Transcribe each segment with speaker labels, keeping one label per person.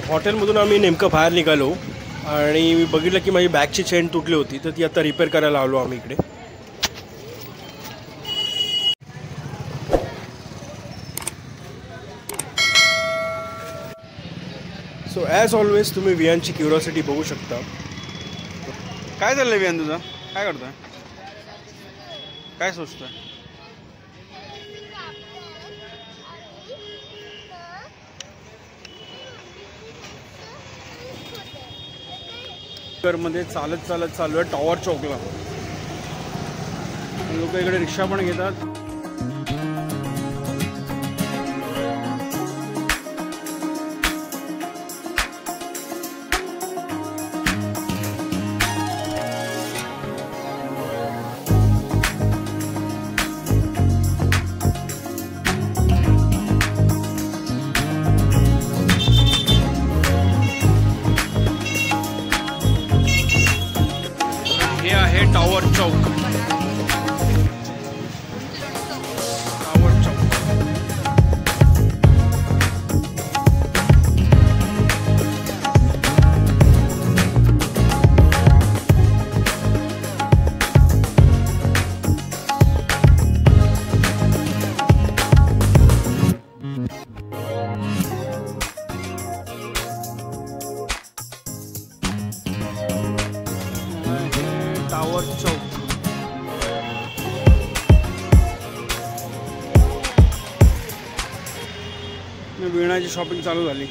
Speaker 1: हॉटेलमधून आम्ही नेमकं बाहेर निघालो आणि मी बघितलं की माझी बॅगची चेन तुटली होती, तर ती आता रिपेअर करायला आलो आम्ही इकडे. सो ॲज ऑलवेज तुम्ही विहानची क्युरिओसिटी बघू शकता.
Speaker 2: काय चाललंय विहान तुझं? काय करतोय? काय सोचतोय?
Speaker 1: मध्ये चालत चालू आहे टॉवर चौकला. लोक इकडे रिक्षा पण घेतात. हे आहे टॉवर चौक. टॉवर चौक. टॉवर चौक. वीणाची शॉपिंग चालू झाली.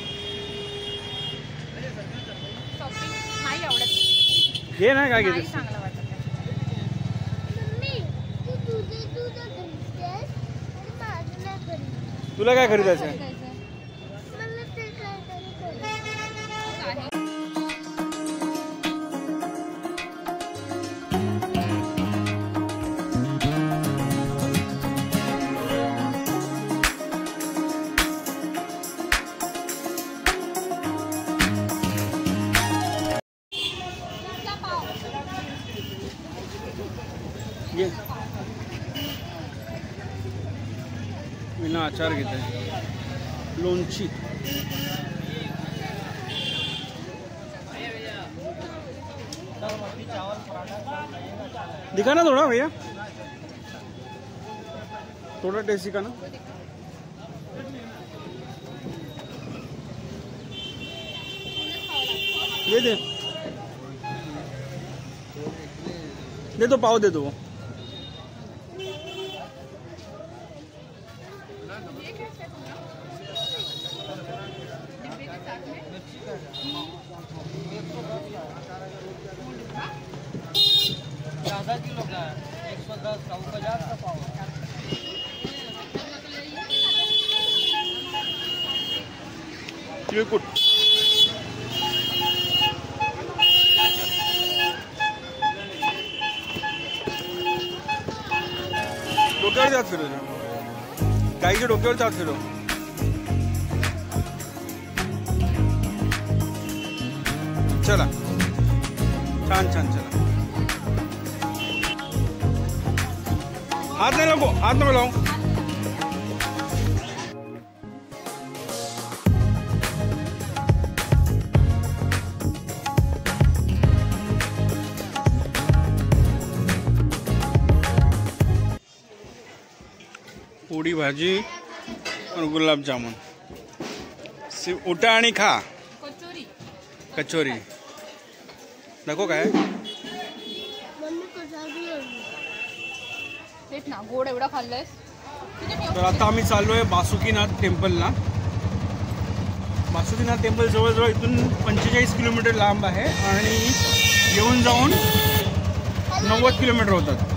Speaker 1: हे नाही काय घेते तुला? काय खरेदायचं आहे? विना अचार घेते. लोणची. दिखा ना थोड़ा भैया, थोड़ा टेस्ट दिखा ना. ये दे तो पाव दे दो.
Speaker 3: आधा किलो का 110 का 50 का पाव.
Speaker 1: तिळकुट. डोक्यावर जात फिरो, गाईच्या डोक्यावर जात फिरो. चला छान छान. चला हाथ नहीं लगो, हाथ में लाओ. पूड़ी भाजी और गुलाब जामुन. सिर्फ उठा आणि खा. कचोरी नको काय?
Speaker 4: गोड एवढा खाल्लंयस.
Speaker 1: तर आता आम्ही चाललोय बासुकीनाथ टेम्पलला. बासुकीनाथ टेम्पल जवळजवळ इथून 45 किलोमीटर लांब आहे आणि येऊन जाऊन 90 किलोमीटर होतात.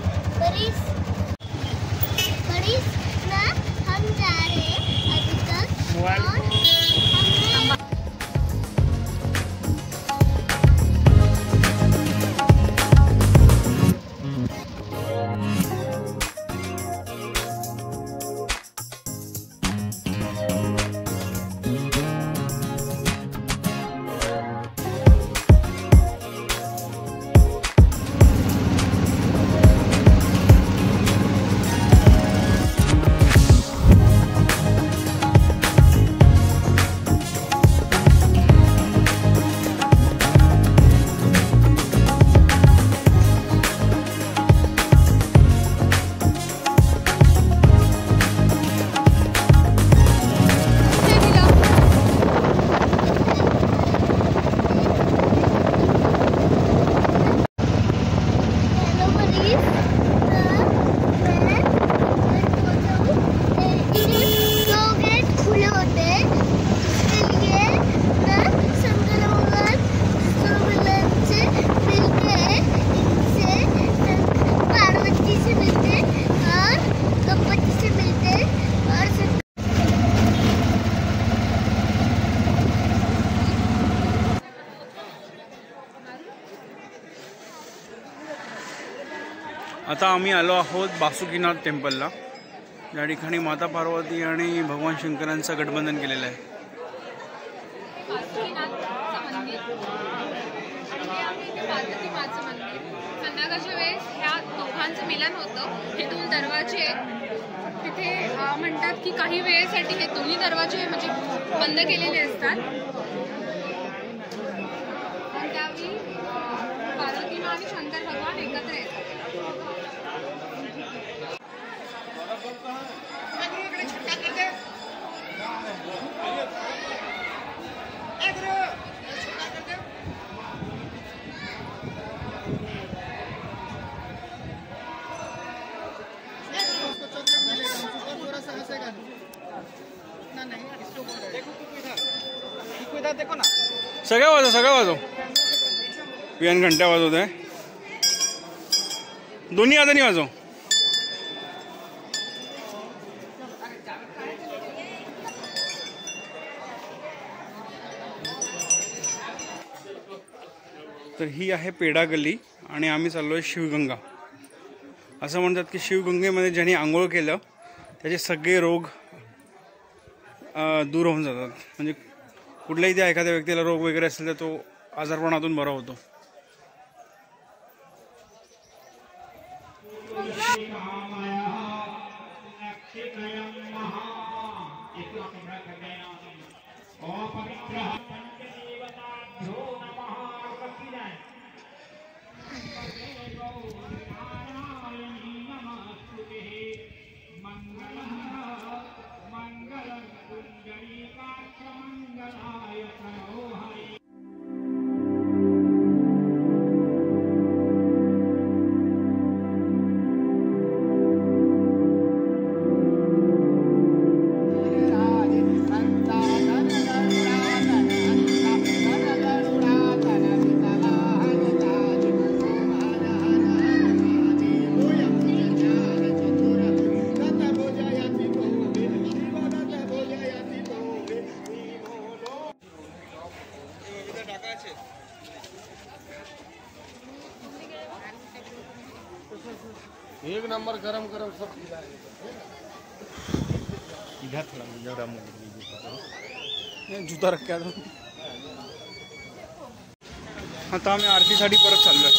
Speaker 2: आता आम्ही आलो आहोत बासुकीनाथ टेम्पलला, या ठिकाणी माता पार्वती आणि भगवान शंकरांचं गठबंधन केलेलं आहे.
Speaker 4: संध्याकाळच्या वेळेस ह्या दोघांचं मिलन होतं. हे दोन दरवाजे तिथे म्हणतात की काही वेळेसाठी हे दोन्ही दरवाजे म्हणजे बंद केलेले असतात. आणि त्यावेळी पार्वती माँ आणि शंकर भगवान एकत्र येतात.
Speaker 2: सगळ्या वाजव विहान घंट्या वाजवत आहे. दोन्ही हातांनी वाजव. तर ही आहे पेढा गल्ली आणि आम्ही चाललोय शिवगंगा. असं म्हणतात की शिवगंगेमध्ये ज्यांनी आंघोळ केलं त्याचे सगळे रोग दूर होऊन जातात. म्हणजे कुठल्याही त्या एखाद्या व्यक्तीला रोग वगैरे असेल तर तो आजारपणातून बरा होतो.
Speaker 3: एक नंबर गरम गरम सब
Speaker 1: इधर थोड़ा
Speaker 2: जूता रख के आता. आता आम्ही आरतीसाठी परत चाललोय.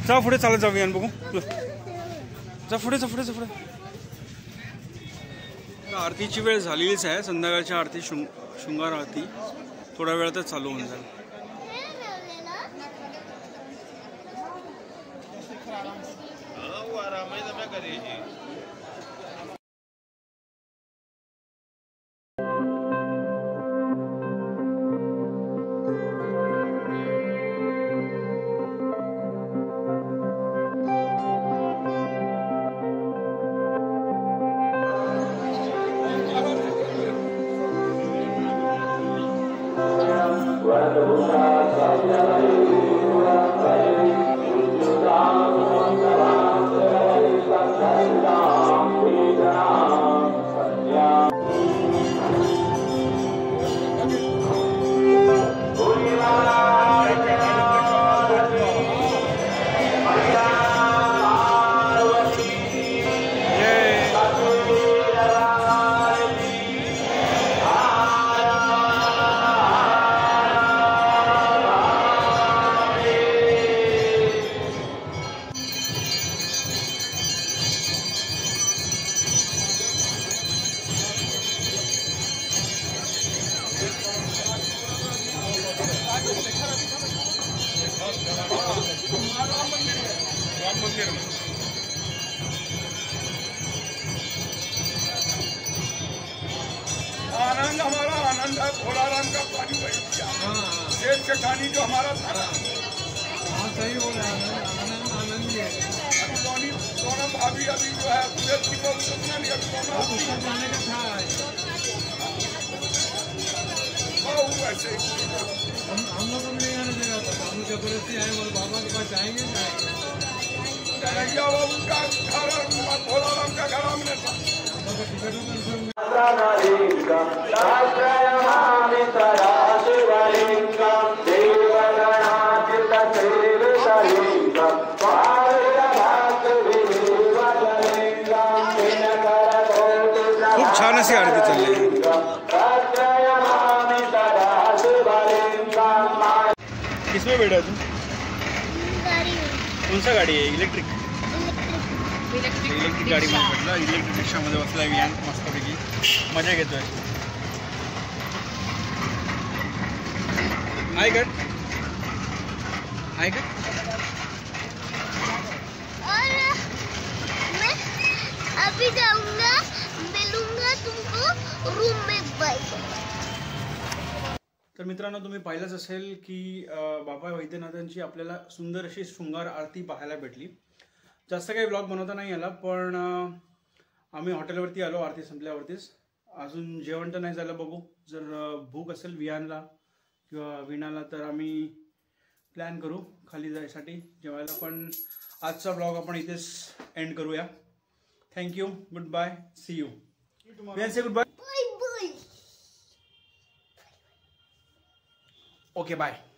Speaker 2: जा पुढे चालत जाऊया बघू. जा पुढे. आरतीची वेळ झालेलीच आहे. संध्याकाळची आरती शृंगार आरती थोड्या वेळातच चालू होऊन जाईल.
Speaker 1: आनंद हमारा आनंद है, भोला राम का पानी बह गया, शेष के खानी जो हमारा था।
Speaker 3: हाँ सही बोल रहे हैं, आनंद ही है।
Speaker 1: दोनों भाभी अभी जो है पूरे की लोग सुनने नहीं, अभी दोनों
Speaker 3: ऊपर जाने का था
Speaker 1: वैसे
Speaker 3: हम लोग नहीं आने देगा, हम लोग जबरदस्ती आए और बाबा के पास जाएंगे।
Speaker 2: खूप छान अशी आरती चालली आहे. किसमें बैठा तू? कौन सा गाडी आहे? इलेक्ट्रिक गाडी मध्ये भेटला. इलेक्ट्रिक रिक्षामध्ये बसला विहान मस्तपैकी मजा घेतोय. हाय गट
Speaker 5: और मैं अभी जाऊंगा, मिलूंगा तुमको रूम में. बाय.
Speaker 2: तर मित्रांनो, तुम्ही पाहिलंच असेल की बाबा वैद्यनाथांची आपल्याला सुंदर अशी शृंगार आरती पाहायला भेटली. जास्त काही ब्लॉग बनवता नाही आला, पण आम्ही हॉटेलवरती आलो आरती संपल्यावरतीच. अजून जेवण तर नाही झालं, बघू. जर भूक असेल विहानला किंवा विणाला तर आम्ही प्लॅन करू खाली जायसाठी जेवायला. पण आजचा ब्लॉग आपण इथेच एंड करूया. Thank you, good bye, see you. Vihaan से good bye.
Speaker 5: Bye.
Speaker 2: Okay, bye.